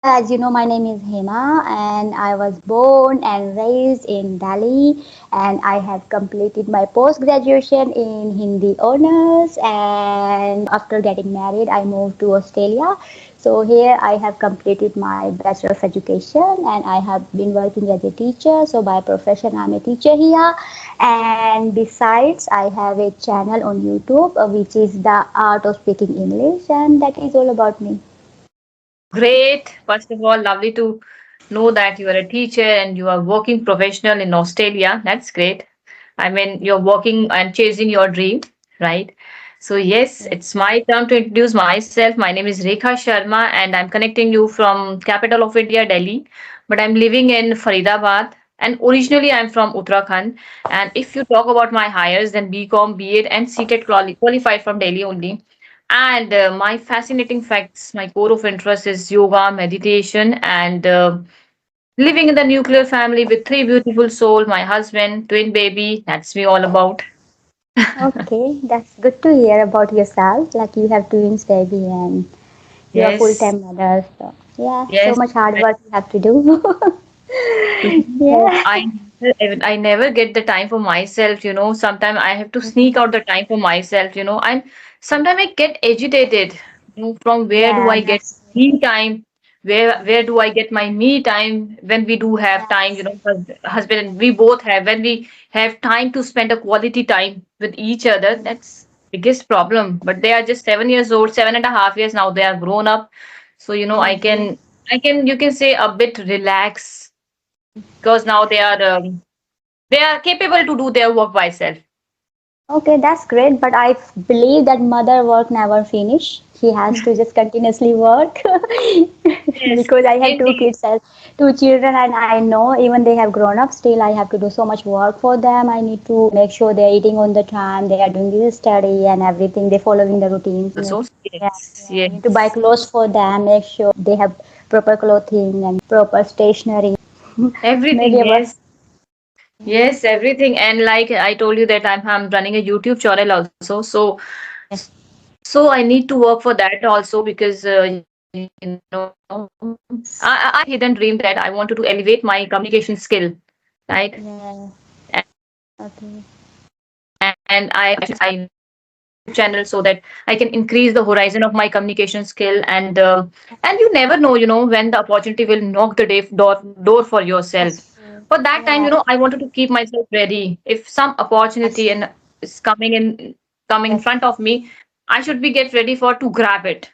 as you know, my name is Hema, and I was born and raised in Delhi, and I have completed my post graduation in Hindi honors. And after getting married, I moved to Australia. So here I have completed my Bachelor of Education, and I have been working as a teacher. So by profession, I'm a teacher here. And besides, I have a channel on YouTube, which is the Art of Speaking English, and that is all about me. Great. First of all, lovely to know that you are a teacher and you are working professional in Australia. That's great. I mean, you're working and chasing your dream, right? So, yes, it's my turn to introduce myself. My name is Rekha Sharma and I'm connecting you from capital of India, Delhi, but I'm living in Faridabad and originally I'm from Uttarakhand. And if you talk about my hires, then BCom, B.Ed and CTET qualified from Delhi only. And my fascinating facts, my core of interest is yoga, meditation, and living in the nuclear family with three beautiful souls, my husband, twin baby. That's me all about. Okay, that's good to hear about yourself. Like you have twins, baby, and you are Yes, full-time mother. So yeah, so yes. much hard I, work you have to do. Yeah. I never get the time for myself. Sometimes I have to sneak out the time for myself. And sometimes I get agitated. From where do Yeah, I get that's me time? Where do I get my me time when we do have time? yes, Husband and we both have when we have time to spend a quality time with each other. That's biggest problem. But they are just 7 years old, 7.5 years now. They are grown up, so I can you can say a bit relax because now they are capable to do their work by self. okay, that's great. But I believe that mother work never finish. She has to just continuously work Yes, because I have two indeed. kids, two children, and I know even they have grown up. Still, I have to do so much work for them. I need to make sure they're eating on the time, they are doing this study and everything. They're following the routines. Also, Yeah, yes, yeah. I need to buy yes, clothes for them. Make sure they have proper clothing and proper stationery. everything. Maybe about Yes, yes, everything. And like I told you that I'm running a YouTube channel also. So I need to work for that also because I have a hidden dream that I wanted to elevate my communication skill, right? yeah. Okay. And I made a YouTube channel so that I can increase the horizon of my communication skill and you never know when the opportunity will knock the door for yourself. That's true. For that time, Yeah. I wanted to keep myself ready. If some opportunity That's and is coming in yes. front of me, I should be get ready for to grab it.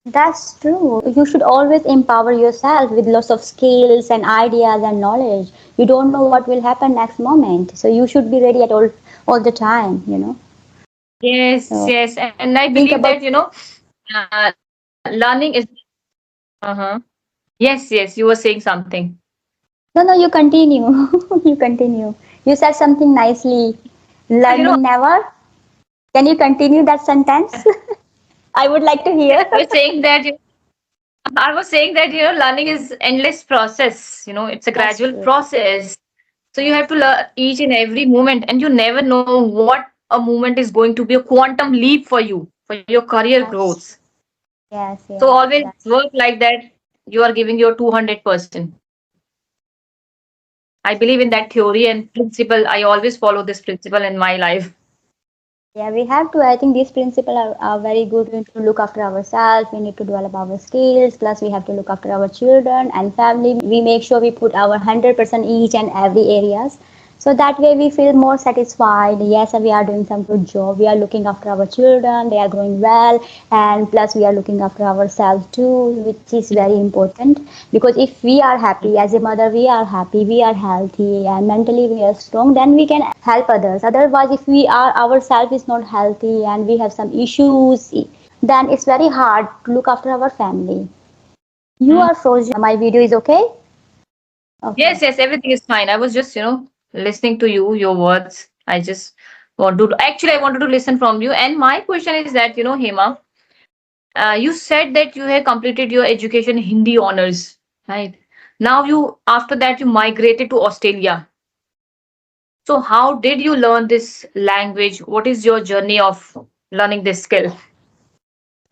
That's true. You should always empower yourself with lots of skills and ideas and knowledge. You don't know what will happen next moment, so you should be ready at all the time. Yes, So yes, and I think believe about that learning is. Uh-huh. Yes, yes, you were saying something. no, you continue. You continue. You said something nicely. So Learning never. Can you continue that sentence? I would like to hear. I was saying that I was saying that learning is endless process. It's a That's gradual true. process. So you have Yes, to yes, learn each and every moment, and you never know what a moment is going to be a quantum leap for you for your career that's growth. true. Yes, So yes. always work like that. You are giving your 200%. I believe in that That's theory and principle. I always follow this principle in my life. Yeah, we have to. I think these principles are very good. We need to look after ourselves. We need to develop our skills. Plus, we have to look after our children and family. We make sure we put our 100% each and every areas. So that way we feel more satisfied. Yes, we are doing some good job. We are looking after our children. They are growing well. And plus we are looking after ourselves too, which is very important. Because if we are happy as a mother, we are happy, we are healthy and mentally we are strong, then we can help others. Otherwise, if we are ourselves is not healthy and we have some issues, then it's very hard to look after our family. You are frozen. My video is okay? Okay. Yes, yes, everything is fine. I was just, listening to you, your words. I just actually, I wanted to listen from you. And my question is that, Hema, you said that you have completed your education Hindi honors, right? Now after that, you migrated to Australia. So how did you learn this language? What is your journey of learning this skill?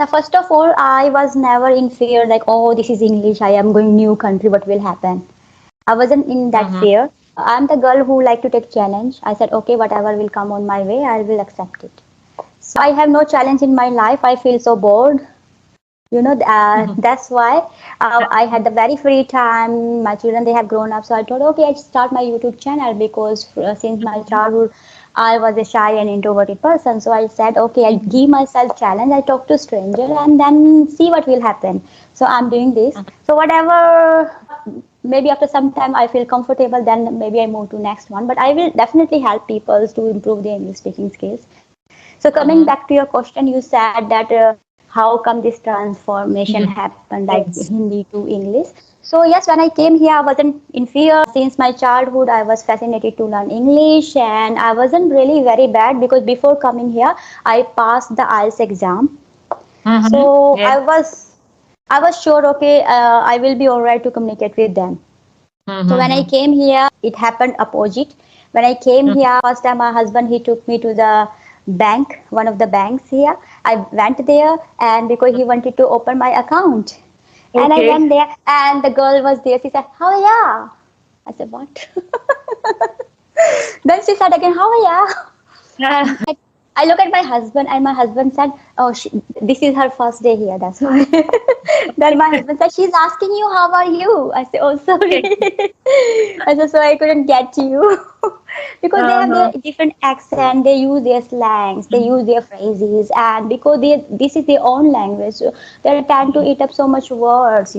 First of all, I was never in fear like, oh, this is English. I am going new country. What will happen? I wasn't in that Mm-hmm. fear. I'm the girl who like to take challenge. I said, okay, whatever will come on my way, I will accept it. So I have no challenge in my life. I feel so bored. That's why I had the very free time. My children, they have grown up, so I thought, okay, I start my YouTube channel because since my childhood I was a shy and introverted person. So I said, okay, I give myself challenge. I talk to stranger and then see what will happen. So I'm doing this. So whatever, maybe after some time I feel comfortable, then maybe I move to next one. But I will definitely help people to improve their English speaking skills. So coming Mm-hmm. back to your question, you said that how come this transformation happened like Yes. Hindi to English? So yes, when I came here, I wasn't in fear. Since my childhood, I was fascinated to learn English, and I wasn't really very bad because before coming here, I passed the IELTS exam. Mm-hmm. So Yes. I was sure, okay, I will be alright to communicate with them. So when I Mm-hmm. came here, it happened opposite. When I came here, first time my husband he took me to the bank, one of the banks here. I went there and because he wanted to open my account. And I Okay. went there and the girl was there. She said, how are ya? I said, what? Then she said again, how are ya? Yeah. Said, I look at my husband, and my husband said, "Oh, this is her first day here. That's why." Then my husband said, "She's asking you how are you?" I said, "Oh, sorry." Okay. I said, "So I couldn't get you." Because they have their Uh-huh. different accent, they use their slangs, they Mhm. use their phrases, and because this is their own language, so they tend to eat up so much words.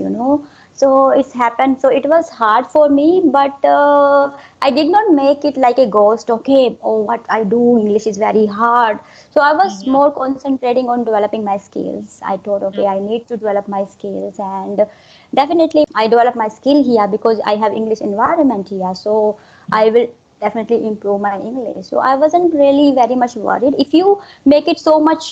So it's happened. So it was hard for me, but I did not make it like a ghost. Okay, oh, what I do, English is very hard. So I was Mhm. more concentrating on developing my skills. I thought, okay, I need to develop my skills, and definitely I developed my skill here because I have English environment here. So I will definitely improve my English. So I wasn't really very much worried. If you make it so much,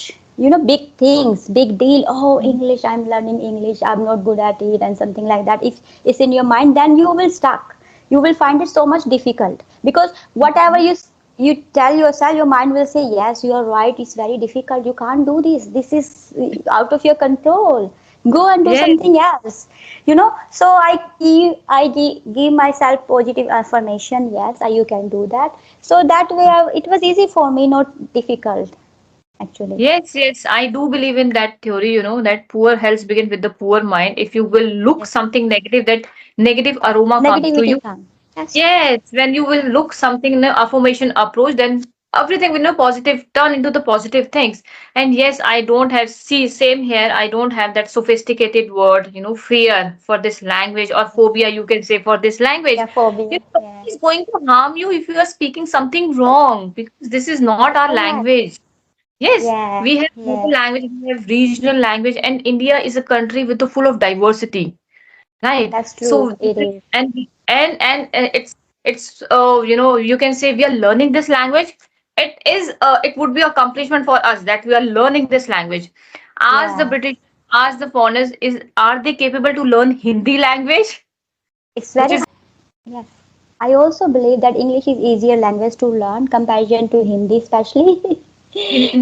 big things, big deal, oh, Mhm. English, I'm learning English, I'm not good at it, and something like that, if it's in your mind, then you will stuck. You will find it so much difficult because whatever you tell yourself, your mind will say, yes, you are right, it's very difficult, you can't do this, this is out of your control, go and do Yes. something else. So I give myself positive affirmation, yes, you can do that. So that way it was easy for me, not difficult actually. Yes, yes, I do believe in that theory, that poor health begins with the poor mind. If you will look Yes. something negative, that negative aroma comes to Negativity you. come. Yes. Yes, when you will look something in the affirmation approach, then everything will know positive turn into the positive things. And yes, I don't have see same here. I don't have that sophisticated word, fear for this language or phobia you can say for this language. Yeah, phobia. Nobody Yeah. is going to harm you if you are speaking something wrong because this is not our Correct. language. Yes, Yeah. we have global Yeah. language, we have regional language, and India is a country with a full of diversity, right? That's So true. It is. and it's you can say we are learning this language. It would be accomplishment for us that we are learning this language. Ask the Yeah. British, ask the foreigners, is are they capable to learn Hindi language, It's which very is Yes. I also believe that English is easier language to learn comparison to Hindi especially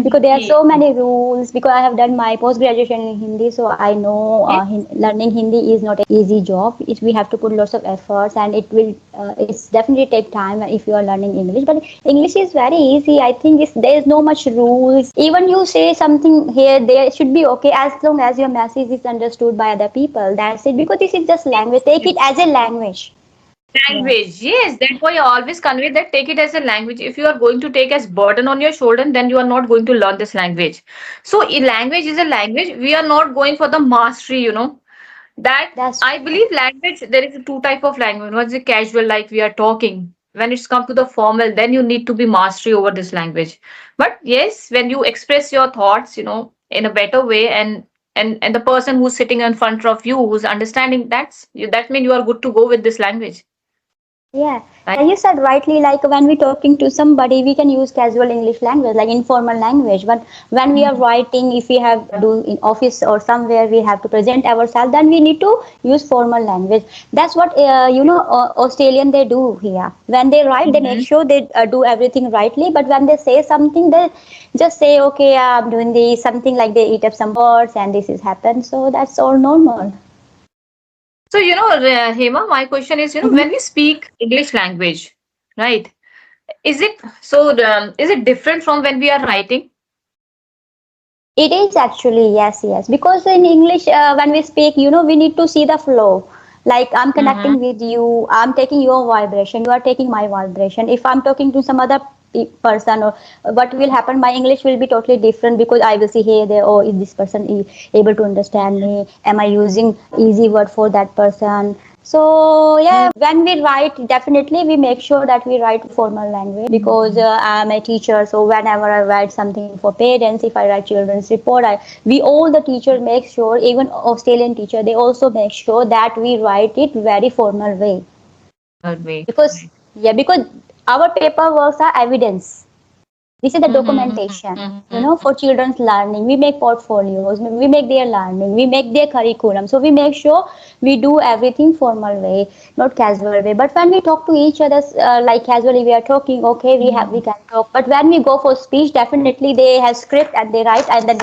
because there are Hindi. so many rules because I have done my post graduation in Hindi, so I know learning Hindi is not an easy job. We have to put lots of efforts, and it's definitely take time if you are learning English, but English is very easy. I think there is no much rules. Even you say something here, there should be okay as long as your message is understood by other people. That's it, because this is just language. Take it as a language. Language, yes, that's why I always convey that take it as a language. If you are going to take as burden on your shoulder, then you are not going to learn this language. So language is a language. We are not going for the mastery. That That's I true. believe language, there is a two type of language. One is the casual, like we are talking. When it's come to the formal, then you need to be mastery over this language. But yes, when you express your thoughts, in a better way and the person who's sitting in front of you who's understanding that means you are good to go with this language. Yeah, right? and you said rightly, like when we're talking to somebody, we can use casual English language, like informal language. But when we are writing, if we have do in office or somewhere, we have to present ourselves, then we need to use formal language. That's what Australian they do here. When they write, they make Mm-hmm. sure they do everything rightly. But when they say something, they just say, "Okay, I'm doing this," something like they eat up some words, and this is happened. So that's all normal. So, Hema, my question is, when we speak English language, right? Is it different from when we are writing? It is actually, yes, yes. Because in English, when we speak, we need to see the flow. Like I'm Mm-hmm. connecting with you, I'm taking your vibration, you are taking my vibration. If I'm talking to some other person, or what will happen, my English will be totally different because I will see here, there, oh, is this person able to understand me? Am I using easy word for that person? So yeah, when we write, definitely we make sure that we write formal language because I'm a teacher. So whenever I write something for parents, if I write children's report, we all the teacher make sure, even Australian teacher, they also make sure that we write it very formal way Formal way. because yeah, because our paperworks are evidence. This is the documentation, for children's learning. We make portfolios, we make their learning, we make their curriculum. So we make sure we do everything formal way, not casual way. But when we talk to each other, like casually, we are talking. Okay, we can talk. But when we go for speech, definitely they have script and they write, and then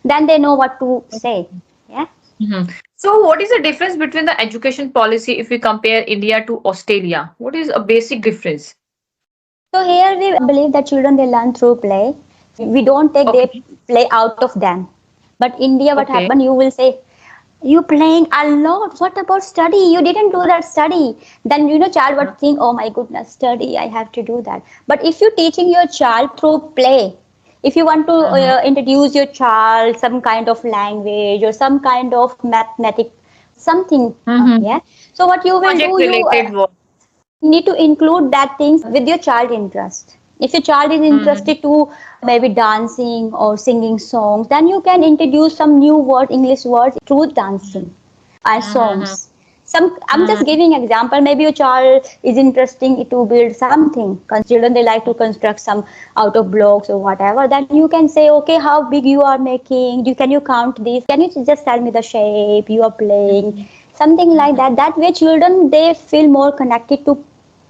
then they know what to say. Yeah. Mhm. So, what is the difference between the education policy if we compare India to Australia? What is a basic difference? So here we believe that children they learn through play. We don't take their Okay. play out of them. But India, what Okay. happened? You will say, you playing a lot. What about study? You didn't do that study. Then child would think, oh my goodness, study. I have to do that. But if you're teaching your child through play, if you want to Mm-hmm. introduce your child some kind of language or some kind of mathematic something, Mm-hmm. yeah. So what you will Project do, you related work. need to include that things with your child interest. If your child is Mm-hmm. interested to maybe dancing or singing songs, then you can introduce some new word English words through dancing and songs. Mm-hmm. Some I'm just Mm-hmm. giving example. Maybe your child is interesting to build something. Because children they like to construct some out of blocks or whatever. Then you can say, okay, how big you are making? Can you count this? Can you just tell me the shape you are playing? Something like that. That way, children they feel more connected to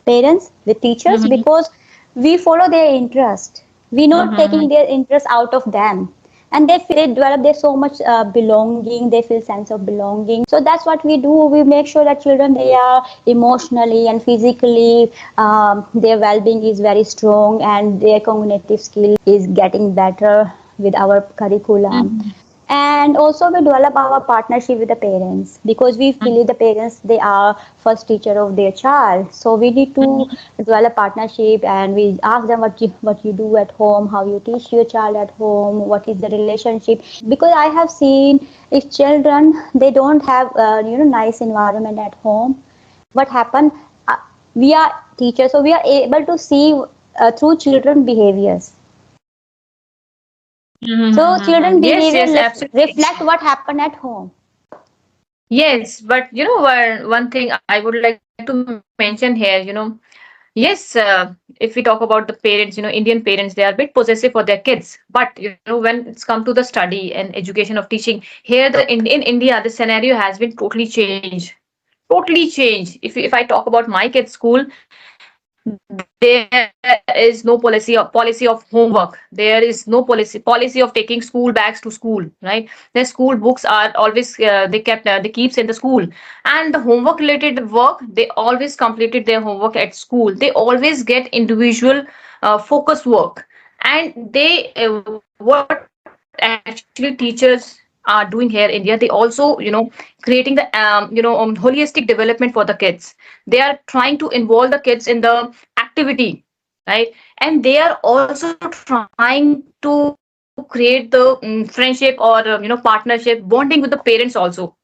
parents with teachers Mm-hmm. because we follow their interest. We're not Mm-hmm. taking their interest out of them, and they develop their so much belonging. They feel sense of belonging. So that's what we do. We make sure that children they are emotionally and physically their well-being is very strong and their cognitive skill is getting better with our curriculum. Mm-hmm. And also we develop our partnership with the parents because we believe the parents they are first teacher of their child. So we need to develop partnership and we ask them what you do at home, how you teach your child at home, what is the relationship. Because I have seen if children they don't have nice environment at home, what happen, uh, we are teachers, so we are able to see through children behaviors. So children Yes, behavior yes, absolutely. reflect what happened at home. Yes, but one thing I would like to mention here, yes, if we talk about the parents, Indian parents, they are a bit possessive for their kids. But when it's come to the study and education of teaching, here in India, the scenario has been totally changed. Totally changed. If I talk about my kid's school, there is no policy of homework. There is no policy of taking school bags to school, right? Their school books are always they keeps in the school, and the homework related work they always completed their homework at school. They always get individual focus work, and what actually teachers are doing here in India, they also creating the holistic development for the kids. They are trying to involve the kids in the activity, right? And they are also trying to create the friendship or partnership bonding with the parents also.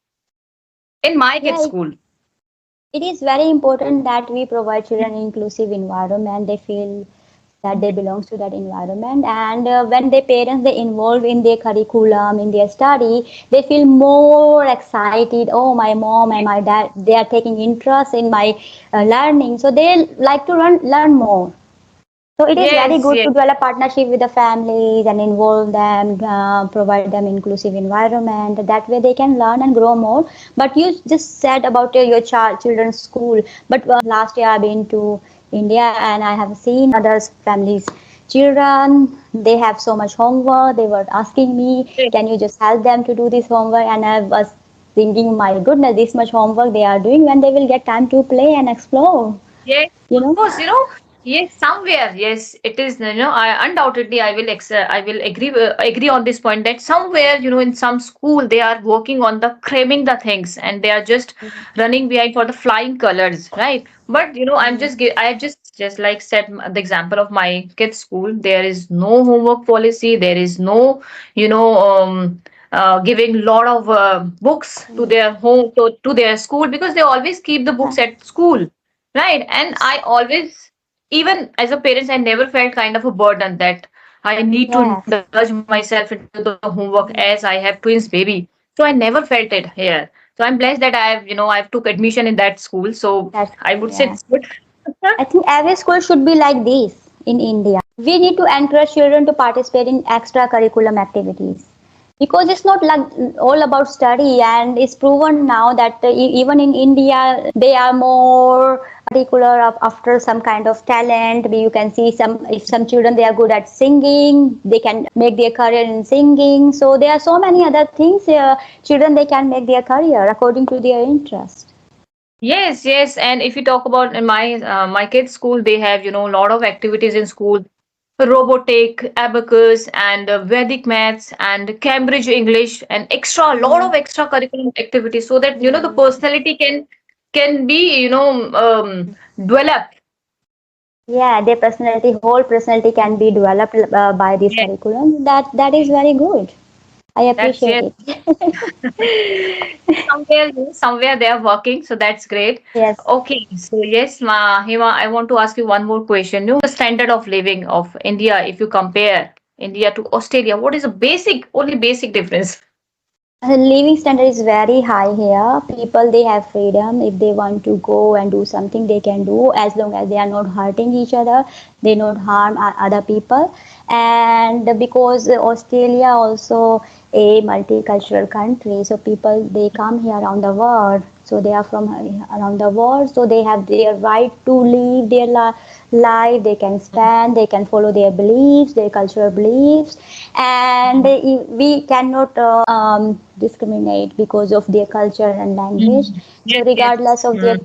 In my kid's school. Yeah, it is very important that we provide children an inclusive environment. They feel that they belongs to that environment. And when their parents they involve in their curriculum, in their study, they feel more excited. Oh, my mom and my dad, they are taking interest in my learning, so they like to learn more. So it is very Yes, good to yes, develop partnership with the families and involve them, provide them inclusive environment. That way they can learn and grow more. But you just said about your children's school. But last year I've been to India and I have seen others families children. They have so much homework. They were asking me, yes, can you just help them to do this homework? And I was thinking, my goodness, this much homework they are doing when they will get time to play and explore. yes, You of know? course, yes, somewhere, yes, it is, I undoubtedly I will agree on this point that somewhere, in some school they are working on the cramming the things and they are just running behind for the flying colors, right? But I have just like set the example of my kids' school. There is no homework policy. There is no, you know, giving lot of books to Mhm. their home to their school because they always keep the books at school. Right. And I always, even as a parent, I never felt kind of a burden that I need to Yes. indulge myself into the homework as I have Mhm. twins baby. So I never felt it here. So I'm blessed that I've took admission in that school. So That's I would say yeah. it's good. I think every school should be like this in India. We need to encourage children to participate in extracurriculum activities because it's not like all about study, and it's proven now that even in India they are more particular after some kind of talent. You can see some, if some children they are good at singing, they can make their career in singing. So there are so many other things children they can make their career according to their interest. Yes, yes. And if you talk about in my kids' school, they have a lot of activities in school: robotic, abacus, and Vedic maths, and Cambridge English, and extra lot of extra curriculum activities, so that the personality can be developed. Yeah, their personality, whole personality can be developed by this Yes, curriculum. That is very good. I that's appreciate yes. it. Somewhere they are working, so that's great. Yes. Okay, so yes, Hima, I want to ask you one more question. The standard of living of India, if you compare India to Australia, what is the only basic difference? The living standard is very high here. People they have freedom. If they want to go and do something, they can do as long as they are not hurting each other. They not harm other people. And because Australia also a multicultural country, so people they come here around the world. So they are from around the world. So they have their right to live their life. They can spend. They can follow their beliefs, their cultural beliefs, and we cannot discriminate because of their culture and language. Mhm. So Yes, yes. regardless of their,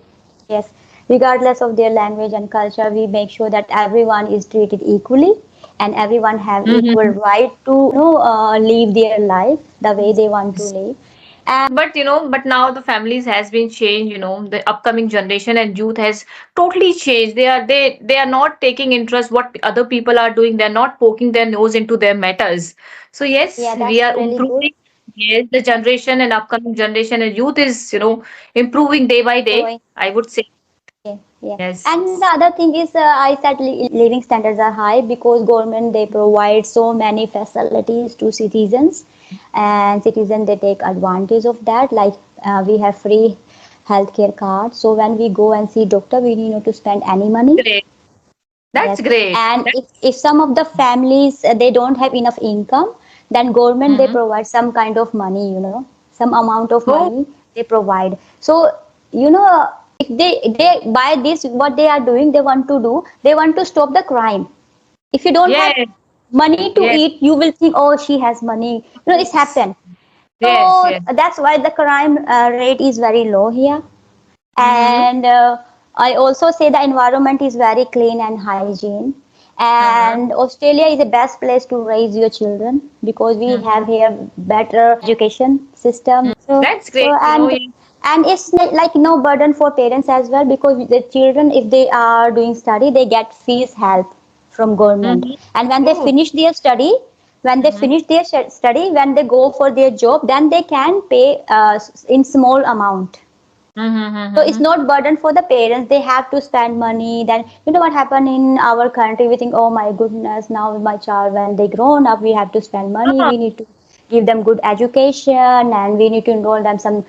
yes, regardless of their language and culture, we make sure that everyone is treated equally and everyone have equal Mhm. right to live their life the way they want to live. But now the families has been changed. The upcoming generation and youth has totally changed. They are not taking interest what other people are doing. They're not poking their nose into their matters. So yes, Yeah, we that's are really good. improving. Yes, the generation and upcoming generation and youth is improving day by day, Growing. I would say. Yeah, yeah. Yes. And the other thing is, I said living standards are high because government they provide so many facilities to citizens, and citizens they take advantage of that. Like we have free healthcare card, so when we go and see doctor, we need not to spend any money. Great. That's Yes, great. and That's if some of the families they don't have enough income, then government they hmm provide some kind of money, some amount of Oh, money they provide. So if they buy this, what they are doing, they want to do, they want to stop the crime. If you don't have yes, money to yes, eat, you will think, oh, she has money. It's yes, happened. yes, So yes. that's why the crime rate is very low here. Mm-hmm. And I also say the environment is very clean and hygiene. Uh-huh. And Australia is the best place to raise your children because we Mm-hmm. have here better education system. That's So great. and it's like no burden for parents as well because the children if they are doing study they get fees help from government, Mm-hmm. and when they Oh. finish their study, Mm-hmm. when they go for their job, then they can pay in small amount. Mm-hmm, So it's mm-hmm. not burden for the parents. They have to spend money. Then you know what happened in our country? We think, oh my goodness, now my child when they grown up, we have to spend money. Ah, We need to give them good education, and we need to enroll them some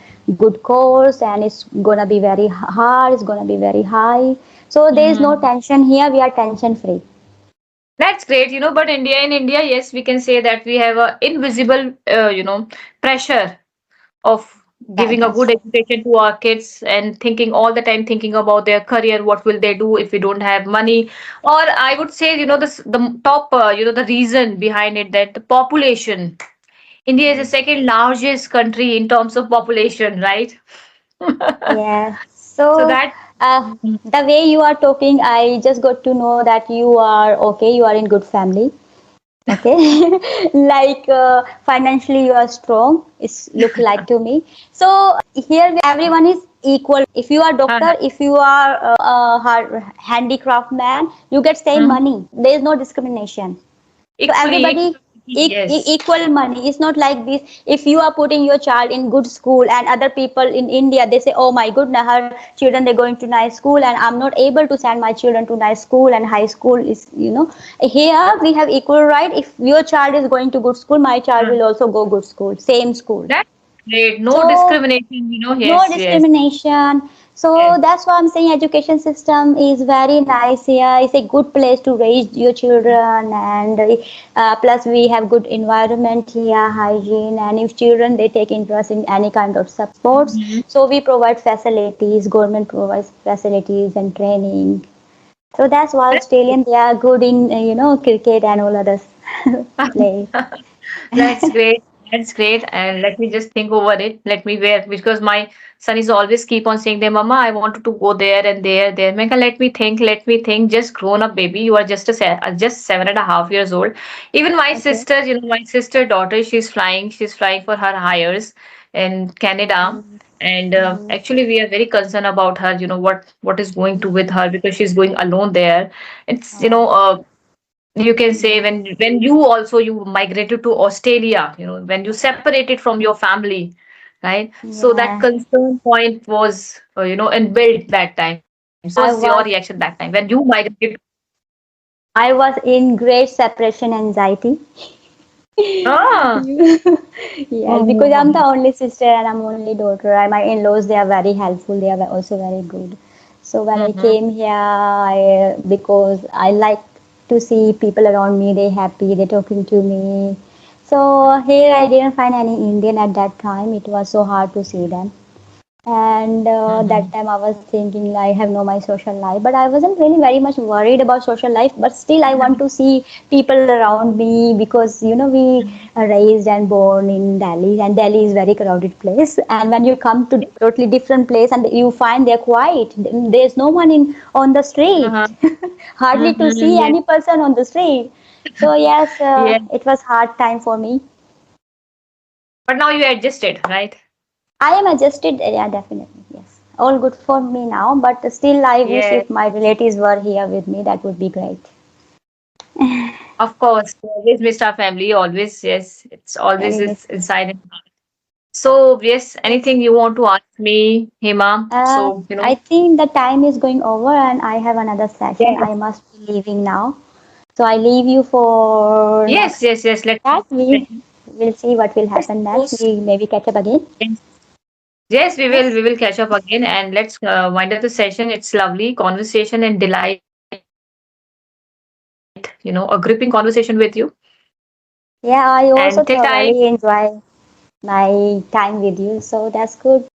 good course, and it's gonna be very hard. It's gonna be very high. So there is no mhm. tension here. We are tension free. That's great, but in India, yes, we can say that we have a invisible, pressure of Yeah, giving a that's good true. education to our kids and thinking all the time thinking about their career, what will they do if we don't have money? Or I would say, the top, the reason behind it that the population. India is the second largest country in terms of population, right? Yeah. So So, that. the way you are talking, I just got to know that you are okay. You are in good family. Okay, like financially you are strong. It's look like to me. So here everyone is equal. If you are doctor, if you are handicraft man, you get same Mhm. money. There is no discrimination. So Equally, everybody yes. equal money. It's not like this. If you are putting your child in good school and other people in India, they say, oh my goodness, her children they're going to nice school and I'm not able to send my children to nice school and high school is here we have equal right. If your child is going to good school, my child will Mm. also go good school, same school. That's great. No So discrimination, no yes, yes, discrimination. So yes. that's why I'm saying education system is very nice here. It's a good place to raise your children, and plus we have good environment here, hygiene, and if children they take interest in any kind of sports, Mhm. so we provide facilities. Government provides facilities and training. So that's why Australian they are good in cricket and all others play. That's great. That's great. And let me just think over it. Let me wear because my son is always keep on saying, "There, Mama, I wanted to go there and there, there." Meka, let me think. Let me think. Just grown up baby. You are just 7.5 years old. Even my Okay. sister, my sister daughter, she's flying. She's flying for her hires in Canada. And Mhm. actually, we are very concerned about her. What is going to with her because she's going alone there. It's you can say Yeah. when you also you migrated to Australia, when you separated from your family, right? So that Yeah. concern point was and built that time. So what was I your was reaction that time when you migrated? I was in great separation anxiety. Ah. Yes, because I'm the Mhm. only sister and I'm only daughter. And my in-laws they are very helpful. They are also very good. So when I Mhm. came here, because I like to see people around me, they happy, they talking to me. So here I didn't find any Indian at that time. It was so hard to see them. And that Mhm. time I was thinking I have no my social life, but I wasn't really very much worried about social life, but still I want to see people around me because we are raised and born in Delhi, and Delhi is very crowded place, and when you come to totally different place and you find they're quiet, there's no one in on the Uh-huh. street, hardly to see Mhm. Yeah. any person on the street. So yes, Yeah. it was hard time for me. But now you adjusted, right? I am adjusted, yeah, definitely, yes. All good for me now, but still, I wish Yeah. if my relatives were here with me, that would be great. Of course. We always missed our family. Always, yes. It's always Very is miss. inside. So, yes, Yes. anything you want to ask me, Hema? So, I think the time is going over, and I have another session. yes, I must be leaving now, so I leave you for yes, next yes, yes. Let's chat. We session. will see what will Yes, happen of next. course. We maybe catch up again. Yes, yes, we will. Yes. We will catch up again and let's wind up the session. It's lovely conversation and delight. A gripping conversation with you. Yeah, I And till also time. thoroughly enjoy my time with you, so that's good.